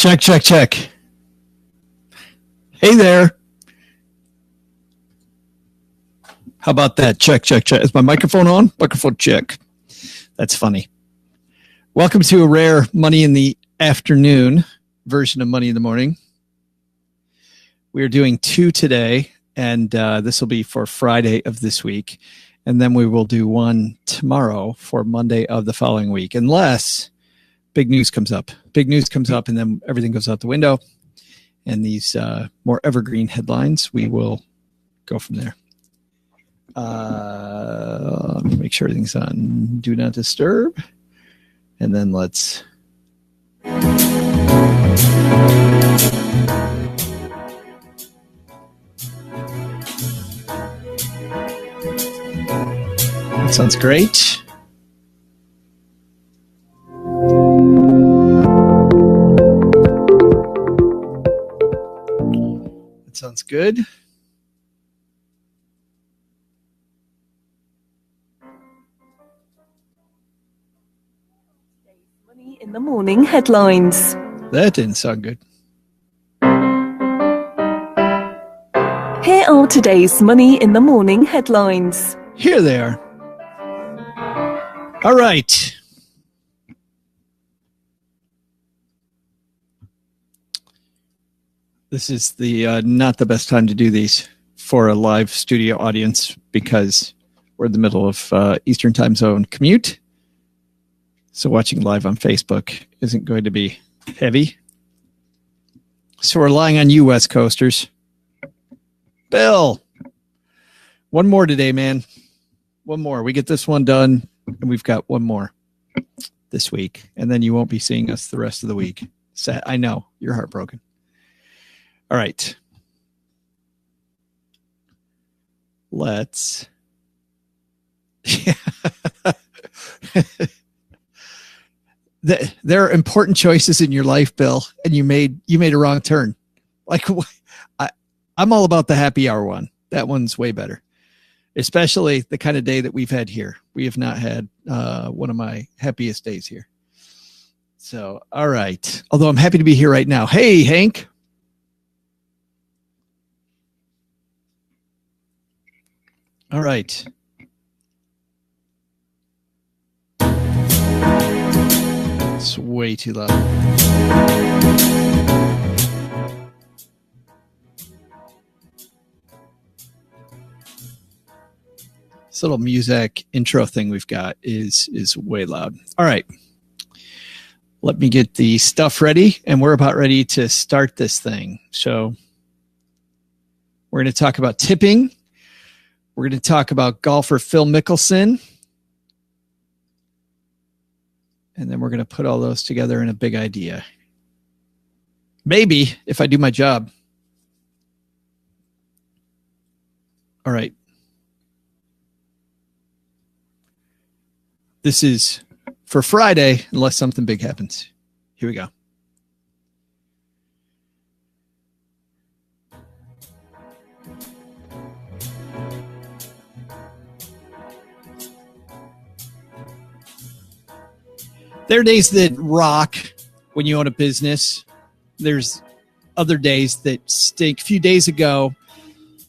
Check, check, check. Hey there. How about that? Check, check, check. Is my microphone on? Microphone check. That's funny. Welcome to a rare Money in the Afternoon version of Money in the Morning. We are doing 2 today, and this will be for Friday of this week. And then we will do 1 tomorrow for Monday of the following week, unless big news comes up. Big news comes up, and then everything goes out the window. And these more evergreen headlines, we will go from there. Let me make sure everything's on Do Not Disturb. And then let's... That sounds great. That sounds good. Money in the Morning headlines. That didn't sound good. Here are today's Money in the Morning headlines. Here they are. All right. This is the not the best time to do these for a live studio audience because we're in the middle of Eastern Time Zone commute. So watching live on Facebook isn't going to be heavy. So we're relying on you, West Coasters. Bill, one more today, man. One more. We get this one done, and we've got one more this week. And then you won't be seeing us the rest of the week. Sad. I know. You're heartbroken. All right. Let's... There are important choices in your life, Bill, and you made a wrong turn. Like, I'm all about the happy hour one. That one's way better, especially the kind of day that we've had here. We have not had one of my happiest days here. So, all right. Although I'm happy to be here right now. Hey, Hank. All right. It's way too loud. This little music intro thing we've got is way loud. All right. Let me get the stuff ready, and we're about ready to start this thing. So we're going to talk about tipping. We're going to talk about golfer Phil Mickelson. And then we're going to put all those together in a big idea. Maybe, if I do my job. All right. This is for Friday, unless something big happens. Here we go. There are days that rock when you own a business. There's other days that stink. A few days ago,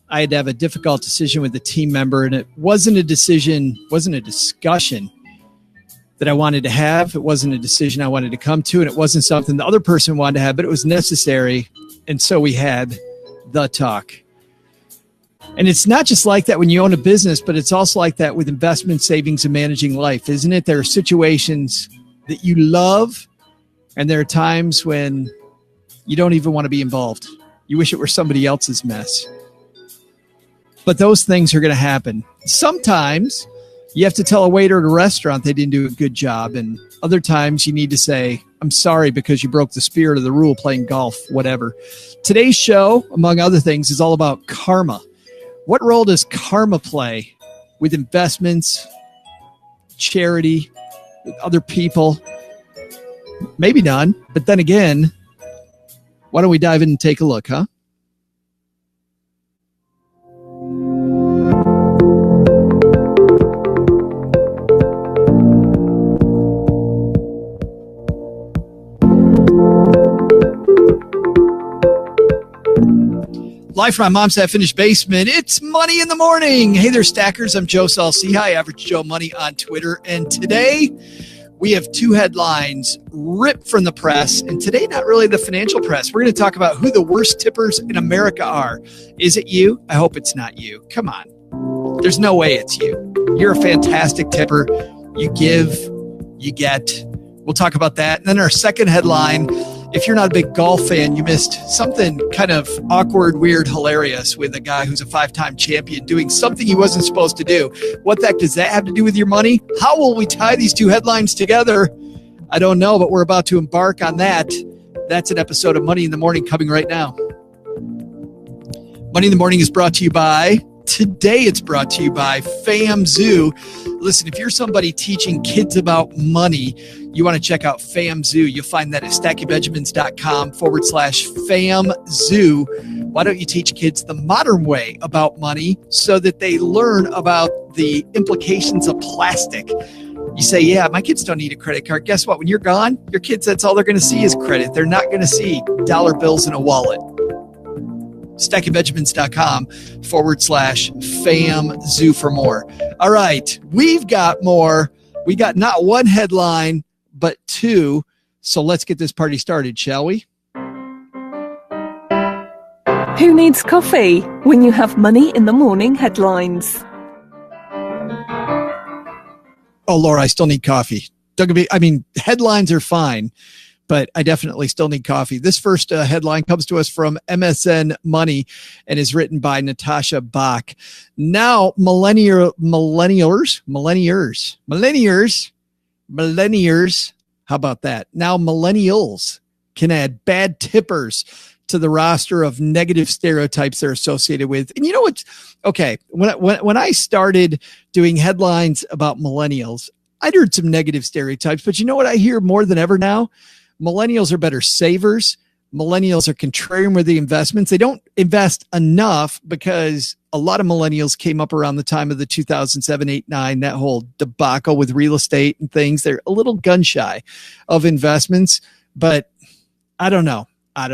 I had to have a difficult decision with a team member, and it wasn't a decision, wasn't a discussion that I wanted to have. It wasn't a decision I wanted to come to, and it wasn't something the other person wanted to have, but it was necessary, and so we had the talk. And it's not just like that when you own a business, but it's also like that with investment, savings, and managing life, isn't it? There are situations that you love, and there are times when you don't even want to be involved. You wish it were somebody else's mess. But those things are going to happen. Sometimes you have to tell a waiter at a restaurant they didn't do a good job, and other times you need to say, I'm sorry because you broke the spirit of the rule playing golf, whatever. Today's show, among other things, is all about karma. What role does karma play with investments, charity, with other people? Maybe none, but then again, why don't we dive in and take a look, huh? Live from my mom's half-finished basement. It's Money in the Morning. Hey there, stackers. I'm Joe Salcihi, Average Joe Money on Twitter. And today we have two headlines ripped from the press. And today, not really the financial press. We're going to talk about who the worst tippers in America are. Is it you? I hope it's not you. Come on. There's no way it's you. You're a fantastic tipper. You give, you get. We'll talk about that. And then our second headline, if you're not a big golf fan, you missed something kind of awkward, weird, hilarious with a guy who's a 5-time champion doing something he wasn't supposed to do. What the heck does that have to do with your money? How will we tie these two headlines together? I don't know, but we're about to embark on that. That's an episode of Money in the Morning coming right now. Money in the Morning is brought to you by, today it's brought to you by FamZoo. Listen, if you're somebody teaching kids about money, you want to check out FamZoo. You'll find that at stackingbenjamins.com/FamZoo. Why don't you teach kids the modern way about money so that they learn about the implications of plastic? You say, yeah, my kids don't need a credit card. Guess what? When you're gone, your kids, that's all they're going to see is credit. They're not going to see dollar bills in a wallet. stackingbenjamins.com/FamZoo for more. All right, we've got more. We got not one headline, but two. So let's get this party started, shall we? Who needs coffee when you have Money in the Morning headlines? Oh, Laura, I still need coffee. Headlines are fine, but I definitely still need coffee. This first headline comes to us from MSN Money and is written by Natasha Bach. Now, millennials. How about that? Now, millennials can add bad tippers to the roster of negative stereotypes they're associated with. And you know what's okay? When I started doing headlines about millennials, I'd heard some negative stereotypes, but you know what I hear more than ever now? Millennials are better savers. Millennials are contrarian with the investments. They don't invest enough because a lot of millennials came up around the time of the 2007, 8, 9, that whole debacle with real estate and things. They're a little gun shy of investments, but I don't know. I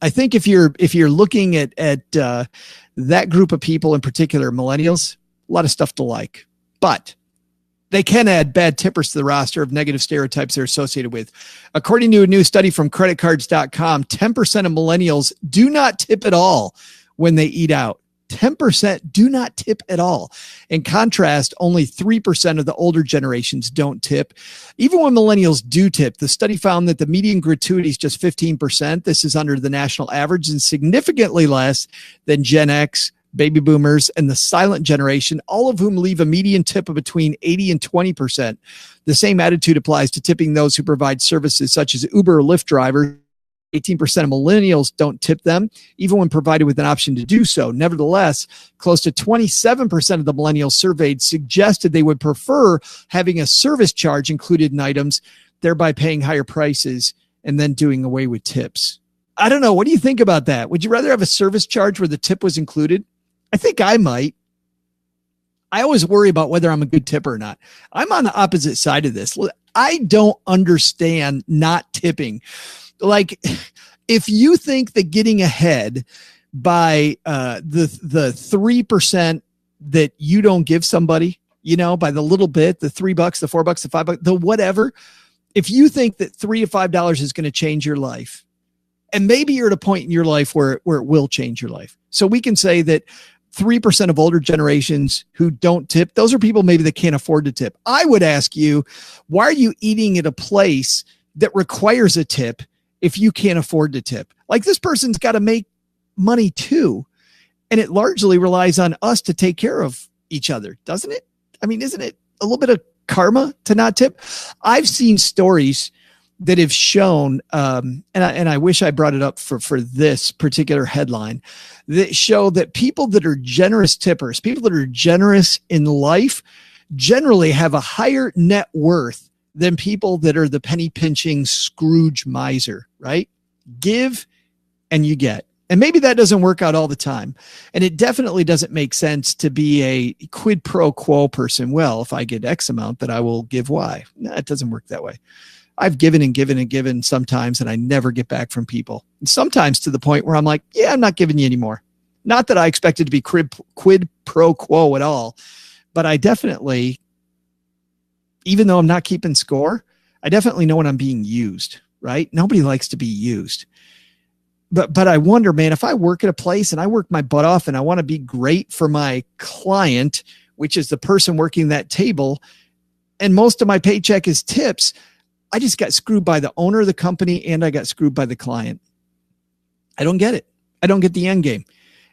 think if you're looking at that group of people in particular, millennials, a lot of stuff to like, but they can add bad tippers to the roster of negative stereotypes they're associated with. According to a new study from creditcards.com, 10% of millennials do not tip at all when they eat out. 10% do not tip at all. In contrast, only 3% of the older generations don't tip. Even when millennials do tip, the study found that the median gratuity is just 15%. This is under the national average and significantly less than Gen X, baby boomers, and the silent generation, all of whom leave a median tip of between 80 and 20%. The same attitude applies to tipping those who provide services such as Uber or Lyft drivers. 18% of millennials don't tip them, even when provided with an option to do so. Nevertheless, close to 27% of the millennials surveyed suggested they would prefer having a service charge included in items, thereby paying higher prices and then doing away with tips. I don't know. What do you think about that? Would you rather have a service charge where the tip was included? I think I might. I always worry about whether I'm a good tipper or not. I'm on the opposite side of this. I don't understand not tipping. Like, if you think that getting ahead by the 3% that you don't give somebody, by the little bit, the $3, the $4, the $5, the whatever, if you think that $3 to $5 is going to change your life, and maybe you're at a point in your life where it will change your life. So we can say that 3% of older generations who don't tip, those are people maybe that can't afford to tip. I would ask you, why are you eating at a place that requires a tip if you can't afford to tip? Like, this person's got to make money too. And it largely relies on us to take care of each other, doesn't it? I mean, isn't it a little bit of karma to not tip? I've seen stories that have shown, and I wish I brought it up for this particular headline, that show that people that are generous tippers, people that are generous in life, generally have a higher net worth than people that are the penny pinching Scrooge miser, right? Give and you get. And maybe that doesn't work out all the time. And it definitely doesn't make sense to be a quid pro quo person. Well, if I get X amount, then I will give Y. No, it doesn't work that way. I've given and given and given sometimes, and I never get back from people. And sometimes to the point where I'm like, yeah, I'm not giving you anymore. Not that I expected to be quid pro quo at all, but I definitely, even though I'm not keeping score, I definitely know when I'm being used, right? Nobody likes to be used. But I wonder, man, if I work at a place and I work my butt off and I want to be great for my client, which is the person working that table, and most of my paycheck is tips, I just got screwed by the owner of the company and I got screwed by the client. I don't get it. I don't get the end game.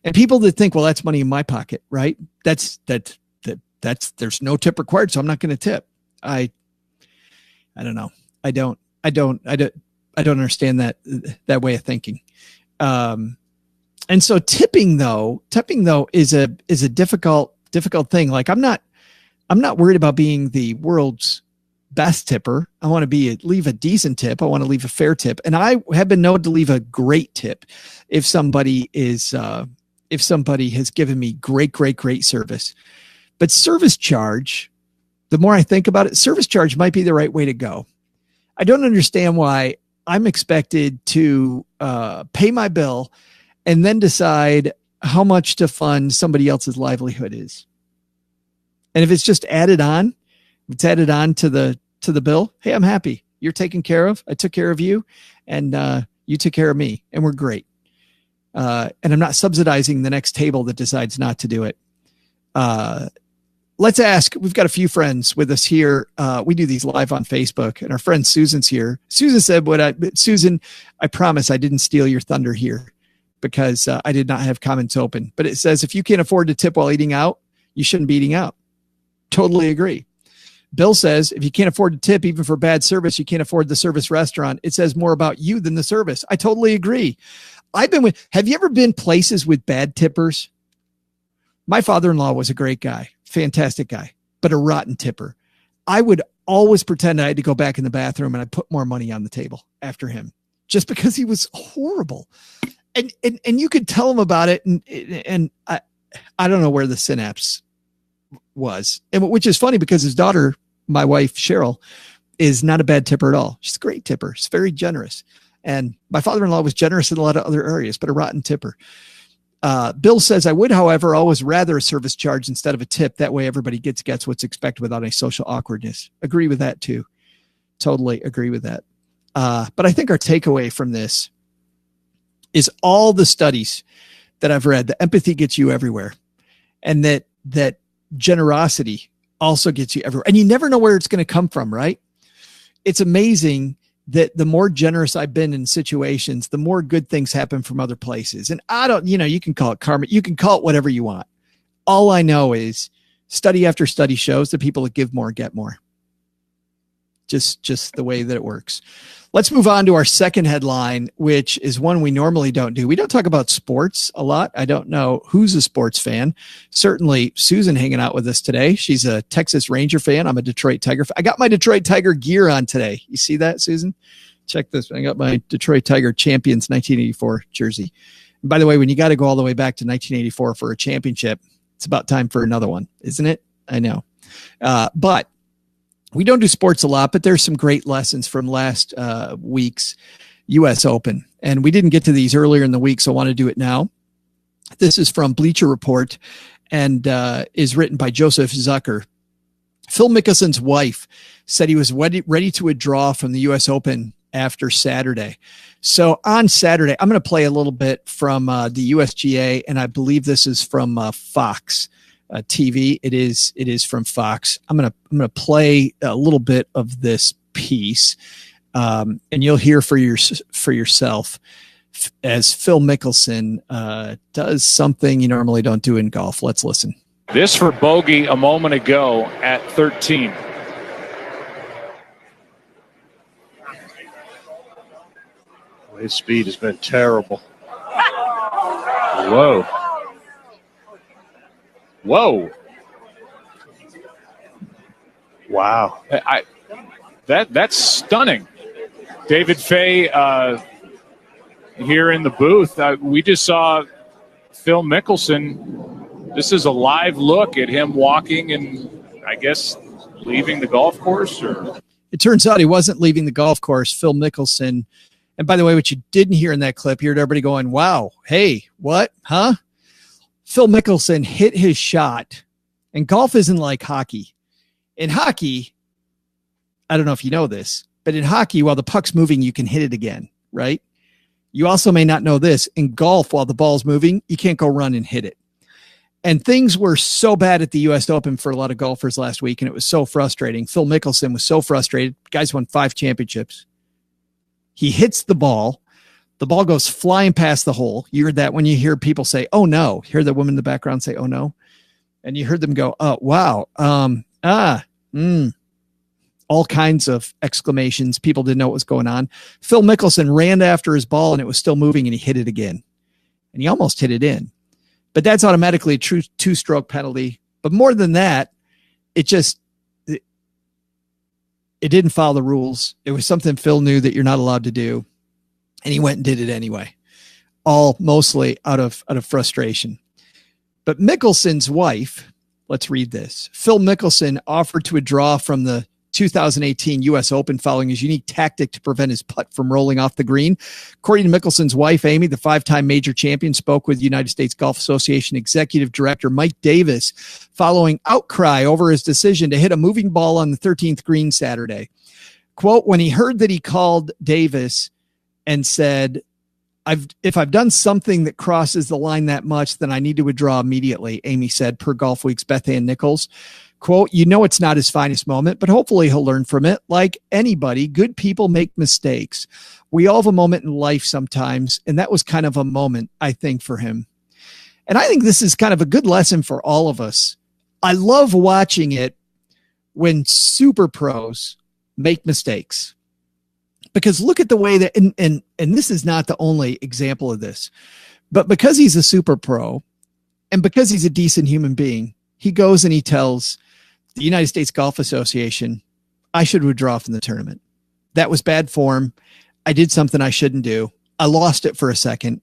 And people that think, well, that's money in my pocket, right? That's there's no tip required, so I'm not going to tip. I don't know. I don't understand that way of thinking. And so tipping though is a difficult thing. Like I'm not worried about being the world's best tipper. I want to leave a decent tip. I want to leave a fair tip. And I have been known to leave a great tip if somebody has given me great service. But service charge, the more I think about it, service charge might be the right way to go. I don't understand why I'm expected to pay my bill and then decide how much to fund somebody else's livelihood is. And if it's just added on, to the bill, hey, I'm happy. You're taken care of. I took care of you, and you took care of me, and we're great. And I'm not subsidizing the next table that decides not to do it. Let's ask. We've got a few friends with us here. We do these live on Facebook, and our friend Susan's here. Susan said, Susan, I promise I didn't steal your thunder here because I did not have comments open. But it says, if you can't afford to tip while eating out, you shouldn't be eating out. Totally agree. Bill says, if you can't afford to tip, even for bad service, you can't afford the service restaurant. It says more about you than the service. I totally agree. Have you ever been places with bad tippers? My father-in-law was a great guy, fantastic guy, but a rotten tipper. I would always pretend I had to go back in the bathroom and I put more money on the table after him just because he was horrible. And you could tell him about it. And I don't know where the synapse was, and which is funny because his daughter, my wife, Cheryl, is not a bad tipper at all. She's a great tipper. She's very generous. And my father-in-law was generous in a lot of other areas, but a rotten tipper. Bill says, I would, however, always rather a service charge instead of a tip. That way everybody gets what's expected without any social awkwardness. Agree with that too. Totally agree with that. But I think our takeaway from this is all the studies that I've read, the empathy gets you everywhere. And that generosity also gets you everywhere. And you never know where it's going to come from, right? It's amazing that the more generous I've been in situations, the more good things happen from other places. And you can call it karma. You can call it whatever you want. All I know is study after study shows that people that give more get more. Just the way that it works. Let's move on to our second headline, which is one we normally don't do. We don't talk about sports a lot. I don't know who's a sports fan. Certainly Susan hanging out with us today. She's a Texas Ranger fan. I'm a Detroit Tiger fan. I got my Detroit Tiger gear on today. You see that, Susan? Check this. I got my Detroit Tiger Champions 1984 jersey. And by the way, when you got to go all the way back to 1984 for a championship, it's about time for another one, isn't it? I know. But we don't do sports a lot, but there's some great lessons from last week's U.S. Open. And we didn't get to these earlier in the week, so I want to do it now. This is from Bleacher Report and is written by Joseph Zucker. Phil Mickelson's wife said he was ready to withdraw from the U.S. Open after Saturday. So on Saturday, I'm going to play a little bit from the USGA, and I believe this is from Fox TV. It is from Fox. I'm gonna play a little bit of this piece, and you'll hear for yourself as Phil Mickelson does something you normally don't do in golf. Let's listen. This for bogey a moment ago at 13. His speed has been terrible. Whoa. Wow. That's stunning. David Fay here in the booth. We just saw Phil Mickelson. This is a live look at him walking and I guess leaving the golf course. Or it turns out he wasn't leaving the golf course, Phil Mickelson. And by the way, what you didn't hear in that clip, you heard everybody going, wow, hey, what, huh? Phil Mickelson hit his shot, and golf isn't like hockey. In hockey, I don't know if you know this, but in hockey, while the puck's moving, you can hit it again, right? You also may not know this. In golf, while the ball's moving, you can't go run and hit it. And things were so bad at the U.S. Open for a lot of golfers last week, and it was so frustrating. Phil Mickelson was so frustrated. Guys won 5 championships. He hits the ball. The ball goes flying past the hole. You heard that when you hear people say, oh, no. You hear the woman in the background say, oh, no. And you heard them go, oh, wow. All kinds of exclamations. People didn't know what was going on. Phil Mickelson ran after his ball, and it was still moving, and he hit it again. And he almost hit it in. But that's automatically a true 2-stroke penalty. But more than that, it didn't follow the rules. It was something Phil knew that you're not allowed to do. And he went and did it anyway, all mostly out of frustration. But Mickelson's wife, let's read this. Phil Mickelson offered to withdraw from the 2018 U.S. Open following his unique tactic to prevent his putt from rolling off the green. According to Mickelson's wife, Amy, the 5-time major champion, spoke with United States Golf Association Executive Director Mike Davis following outcry over his decision to hit a moving ball on the 13th green Saturday. Quote, when he heard that, he called Davis and said, if I've done something that crosses the line that much, then I need to withdraw immediately, Amy said, per Golf Week's Beth Ann Nichols. Quote, it's not his finest moment, but hopefully he'll learn from it. Like anybody, good people make mistakes. We all have a moment in life sometimes, and that was kind of a moment, I think, for him. And I think this is kind of a good lesson for all of us. I love watching it when super pros make mistakes. Because look at the way that, and this is not the only example of this, but because he's a super pro and because he's a decent human being, he goes and he tells the United States Golf Association, I should withdraw from the tournament. That was bad form. I did something I shouldn't do. I lost it for a second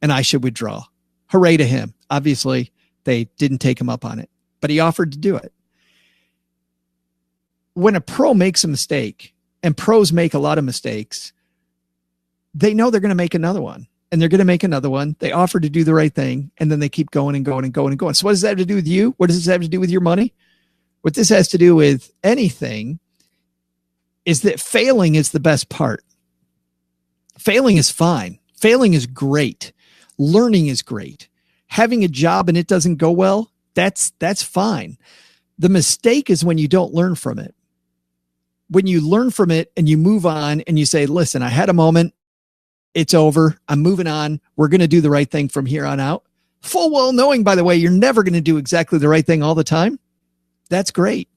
and I should withdraw. Hooray to him. Obviously, they didn't take him up on it, but he offered to do it. When a pro makes a mistake, and pros make a lot of mistakes, they know they're going to make another one, and they're going to make another one. They offer to do the right thing, and then they keep going and going and going and going. So what does that have to do with you? What does this have to do with your money? What this has to do with anything is that failing is the best part. Failing is fine. Failing is great. Learning is great. Having a job and it doesn't go well, that's fine. The mistake is when you don't learn from it. When you learn from it and you move on and you say, listen, I had a moment. It's over. I'm moving on. We're going to do the right thing from here on out. Full well knowing, by the way, you're never going to do exactly the right thing all the time. That's great.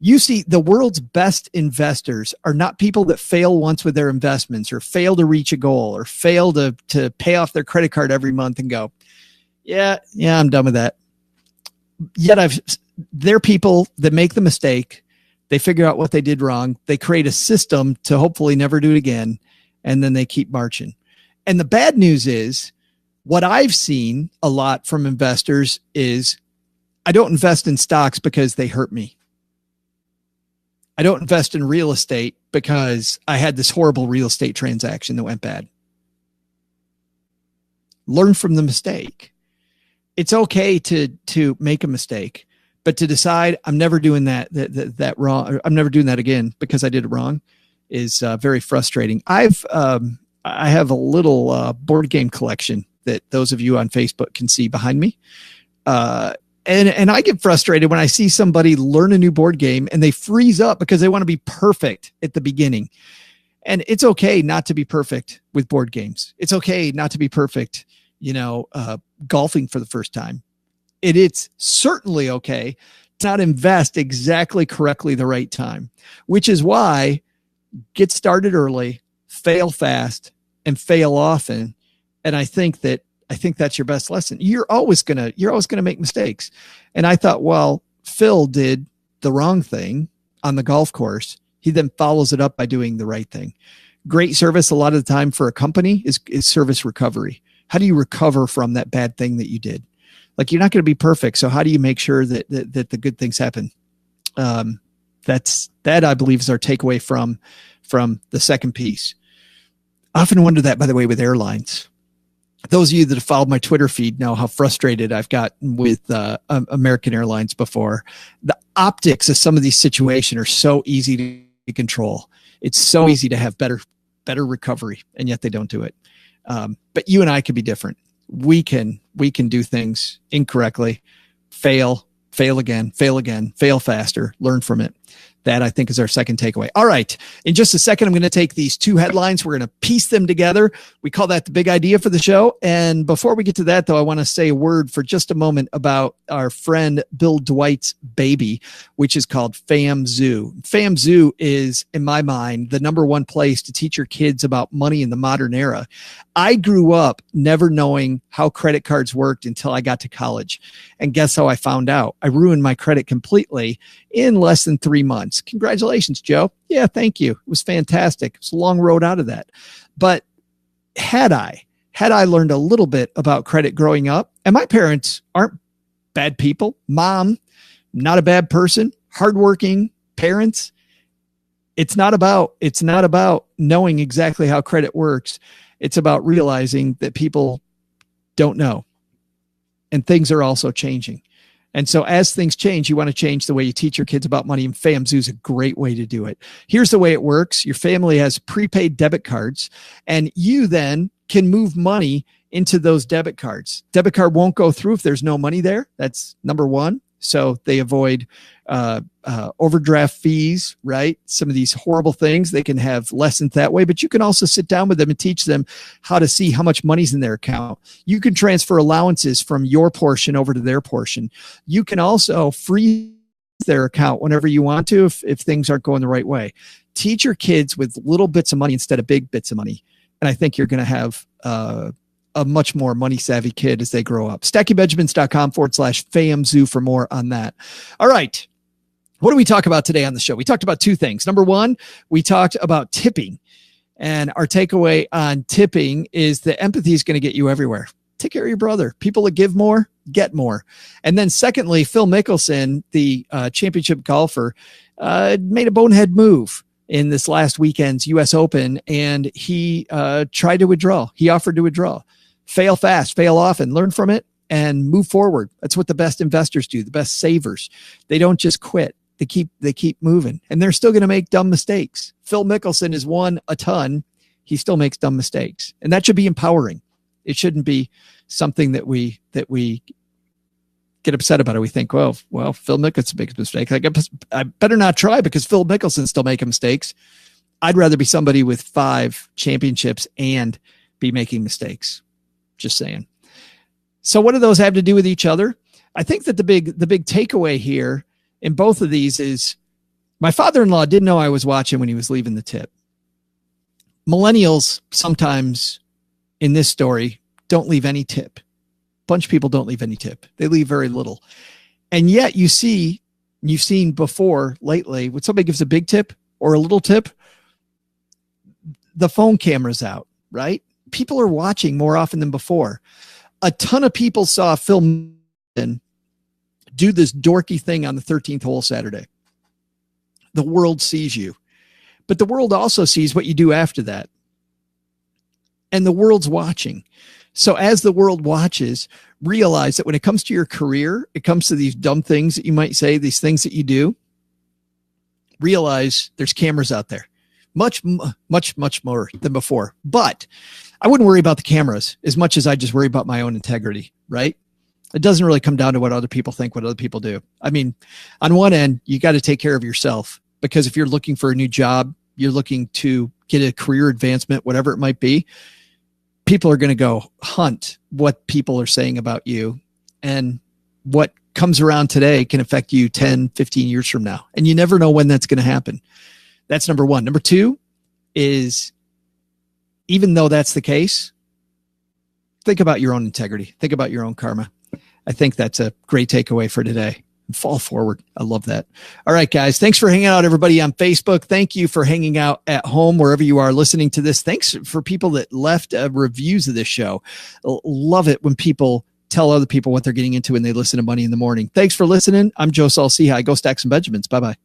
You see, the world's best investors are not people that fail once with their investments or fail to reach a goal or fail to pay off their credit card every month and go, yeah, I'm done with that. Yet they're people that make the mistake. They figure out what they did wrong. They create a system to hopefully never do it again. And then they keep marching. And the bad news is what I've seen a lot from investors is I don't invest in stocks because they hurt me. I don't invest in real estate because I had this horrible real estate transaction that went bad. Learn from the mistake. It's okay to make a mistake. But to decide I'm never doing that wrong, I'm never doing that again because I did it wrong, is very frustrating. I have a little board game collection that those of you on Facebook can see behind me, and I get frustrated when I see somebody learn a new board game and they freeze up because they want to be perfect at the beginning. And it's okay not to be perfect with board games. It's okay not to be perfect, golfing for the first time. It's certainly okay to not invest exactly correctly the right time, which is why get started early, fail fast, and fail often. And I think that's your best lesson. You're always gonna make mistakes. And I thought, well, Phil did the wrong thing on the golf course. He then follows it up by doing the right thing. Great service a lot of the time for a company is service recovery. How do you recover from that bad thing that you did? Like, you're not going to be perfect. So how do you make sure that the good things happen? That I believe is our takeaway from the second piece. I often wonder that, by the way, with airlines. those of you that have followed my Twitter feed know how frustrated I've gotten with American Airlines before. The optics of some of these situations are so easy to control. It's so easy to have better recovery, and yet they don't do it. But you and I could be different. We can do things incorrectly, fail again, fail faster, learn from it. That, I think, is our second takeaway. All right. In just a second, I'm going to take these two headlines. We're going to piece them together. We call that the big idea for the show. And before we get to that, though, I want to say a word for just a moment about our friend Bill Dwight's baby, which is called FamZoo. FamZoo is, in my mind, the number one place to teach your kids about money in the modern era. I grew up never knowing how credit cards worked until I got to college. And guess how I found out? I ruined my credit completely in less than 3 months. Congratulations, Joe. Yeah, thank you. It was fantastic. It's a long road out of that. But had I learned a little bit about credit growing up, and my parents aren't bad people. Mom, not a bad person. Hardworking parents. It's not about knowing exactly how credit works. It's about realizing that people don't know, and things are also changing. And so as things change, you want to change the way you teach your kids about money, and FamZoo is a great way to do it. Here's the way it works. Your family has prepaid debit cards, and you then can move money into those debit cards. Debit card won't go through if there's no money there. That's number one. So they avoid overdraft fees, right? Some of these horrible things, they can have lessons that way, but you can also sit down with them and teach them how to see how much money's in their account. You can transfer allowances from your portion over to their portion. You can also freeze their account whenever you want to if things aren't going the right way. Teach your kids with little bits of money instead of big bits of money. And I think you're going to have a much more money savvy kid as they grow up. StackyBenjamins.com/FamZoo for more on that. All right. What do we talk about today on the show? We talked about two things. Number one, we talked about tipping. And our takeaway on tipping is that empathy is going to get you everywhere. Take care of your brother. People that give more, get more. And then secondly, Phil Mickelson, the championship golfer, made a bonehead move in this last weekend's U.S. Open, and he tried to withdraw. He offered to withdraw. Fail fast, fail often, learn from it, and move forward. That's what the best investors do, the best savers. They don't just quit. They keep moving, and they're still going to make dumb mistakes. Phil Mickelson has won a ton. He still makes dumb mistakes, and that should be empowering. It shouldn't be something that we get upset about it. We think, well, Phil Mickelson makes mistakes. I better not try because Phil Mickelson's still making mistakes. I'd rather be somebody with 5 championships and be making mistakes. Just saying. So what do those have to do with each other? I think that the big takeaway here in both of these is my father-in-law didn't know I was watching when he was leaving the tip. Millennials sometimes in this story don't leave any tip. A bunch of people don't leave any tip. They leave very little. And yet you've seen before lately, when somebody gives a big tip or a little tip, the phone camera's out, right? People are watching more often than before. A ton of people saw Phil Mickelson do this dorky thing on the 13th hole Saturday. The world sees you, but the world also sees what you do after that. And the world's watching. So as the world watches, realize that when it comes to your career, it comes to these dumb things that you might say, these things that you do, realize there's cameras out there. Much more than before. But I wouldn't worry about the cameras as much as I just worry about my own integrity, right? It doesn't really come down to what other people think, what other people do. I mean, on one end, you got to take care of yourself, because if you're looking for a new job, you're looking to get a career advancement, whatever it might be, people are going to go hunt what people are saying about you, and what comes around today can affect you 10, 15 years from now. And you never know when that's going to happen. That's number one. Number two is, even though that's the case, think about your own integrity. Think about your own karma. I think that's a great takeaway for today. Fall forward. I love that. All right, guys. Thanks for hanging out, everybody on Facebook. Thank you for hanging out at home, wherever you are listening to this. Thanks for people that left reviews of this show. Love it when people tell other people what they're getting into when they listen to Money in the Morning. Thanks for listening. I'm Joe Saul-Sehy. Go Stack some Benjamins. Bye-bye.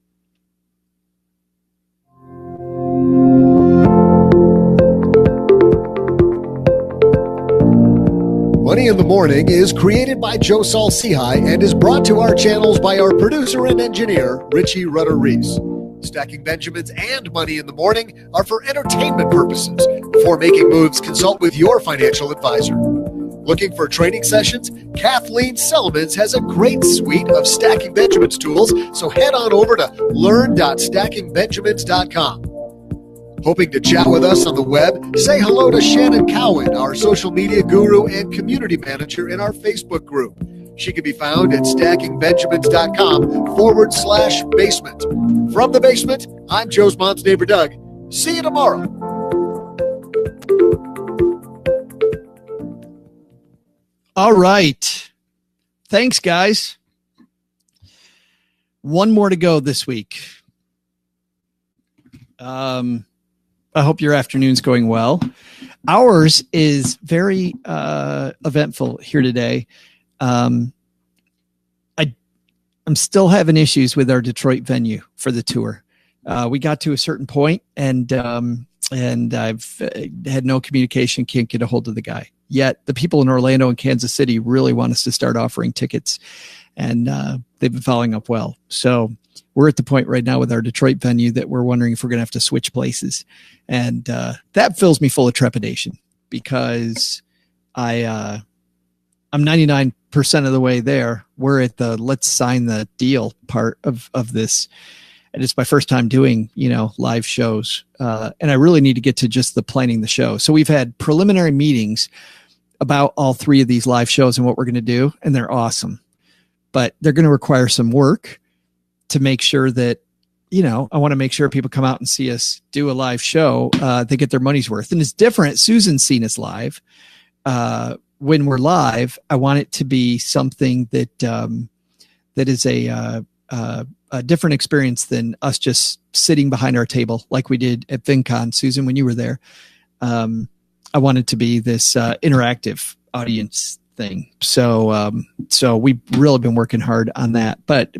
Money in the Morning is created by Joe Saul-Sehy and is brought to our channels by our producer and engineer, Richie Rutter-Reese. Stacking Benjamins and Money in the Morning are for entertainment purposes. Before making moves, consult with your financial advisor. Looking for training sessions? Kathleen Selmans has a great suite of Stacking Benjamins tools, so head on over to learn.stackingbenjamins.com. Hoping to chat with us on the web? Say hello to Shannon Cowan, our social media guru and community manager in our Facebook group. She can be found at stackingbenjamins.com/basement. From the basement, I'm Joe's mom's neighbor, Doug. See you tomorrow. All right. Thanks, guys. One more to go this week. I hope your afternoon's going well. Ours is very eventful here today. I'm still having issues with our Detroit venue for the tour. We got to a certain point, and I've had no communication, can't get a hold of the guy. Yet the people in Orlando and Kansas City really want us to start offering tickets, and they've been following up well. So we're at the point right now with our Detroit venue that we're wondering if we're going to have to switch places. And that fills me full of trepidation because I'm 99% of the way there. We're at the let's sign the deal part of this. And it's my first time doing, live shows. And I really need to get to just the planning the show. So we've had preliminary meetings about all three of these live shows and what we're going to do. And they're awesome, but they're going to require some work to make sure that, I want to make sure people come out and see us do a live show. They get their money's worth. And it's different. Susan's seen us live. When we're live, I want it to be something that is a different experience than us just sitting behind our table like we did at VinCon. Susan, when you were there, I want it to be this interactive audience thing. So we've really been working hard on that, but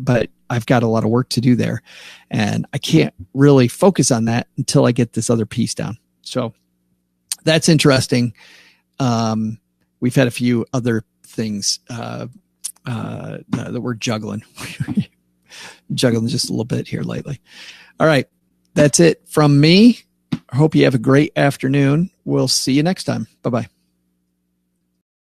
I've got a lot of work to do there, and I can't really focus on that until I get this other piece down. So that's interesting. We've had a few other things that we're juggling just a little bit here lately. All right. That's it from me. I hope you have a great afternoon. We'll see you next time. Bye-bye.